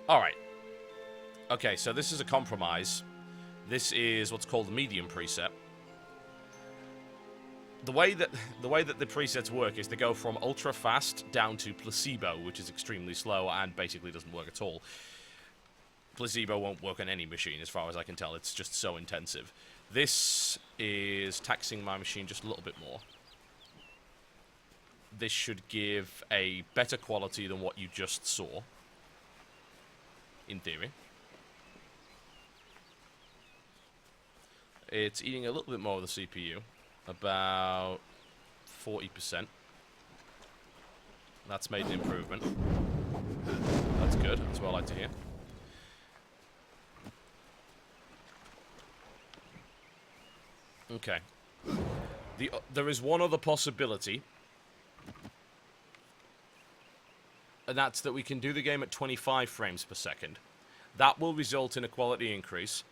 Alright. Okay, so this is a compromise. This is what's called the medium preset. The way that the presets work is they go from ultra fast down to placebo, which is extremely slow and basically doesn't work at all. Placebo won't work on any machine, as far as I can tell. It's just so intensive. This is taxing my machine just a little bit more. This should give a better quality than what you just saw, in theory. It's eating a little bit more of the CPU, about 40%. That's made an improvement. That's good, that's what I like to hear. Okay. There is one other possibility, and that's that we can do the game at 25 frames per second. That will result in a quality increase.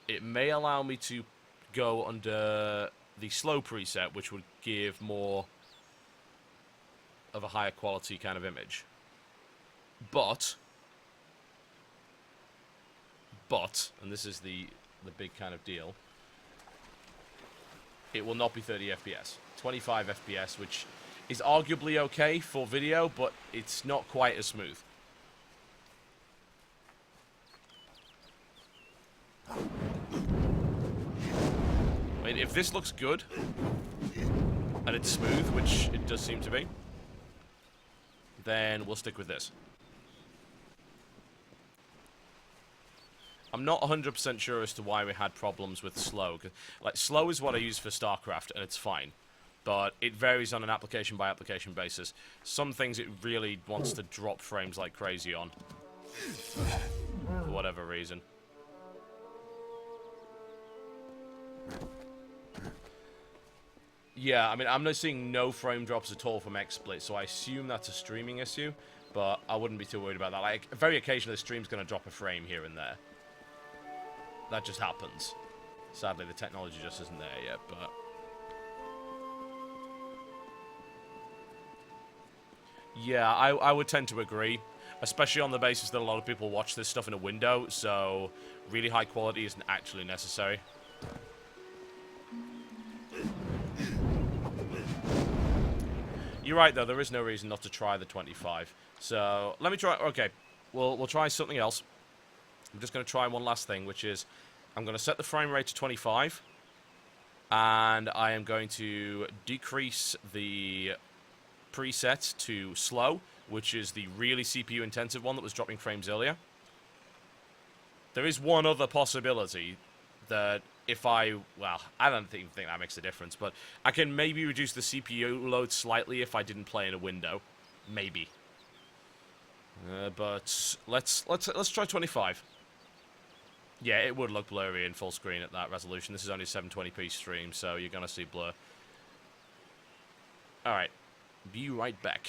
It may allow me to go under the slow preset, which would give more of a higher quality kind of image. But, and this is the big kind of deal, it will not be 30 FPS. 25 FPS, which is arguably okay for video, but it's not quite as smooth. I mean, if this looks good, and it's smooth, which it does seem to be, then we'll stick with this. I'm not 100% sure as to why we had problems with slow. Like, slow is what I use for StarCraft, and it's fine. But it varies on an application-by-application basis. Some things it really wants to drop frames like crazy on. For whatever reason. Yeah, I mean, I'm not seeing no frame drops at all from XSplit, so I assume that's a streaming issue. But I wouldn't be too worried about that. Like, very occasionally, the stream's going to drop a frame here and there. That just happens. Sadly, the technology just isn't there yet, but... Yeah, I would tend to agree. Especially on the basis that a lot of people watch this stuff in a window, so really high quality isn't actually necessary. You're right, though. There is no reason not to try the 25. So, let me try... Okay, we'll try something else. I'm just going to try one last thing, which is I'm going to set the frame rate to 25, and I am going to decrease the preset to slow, which is the really CPU-intensive one that was dropping frames earlier. There is one other possibility that if well, I don't think that makes a difference, but I can maybe reduce the CPU load slightly if I didn't play in a window. Maybe. But let's try 25. Yeah, it would look blurry in full screen at that resolution. This is only a 720p stream, so you're going to see blur. Alright. Be right back.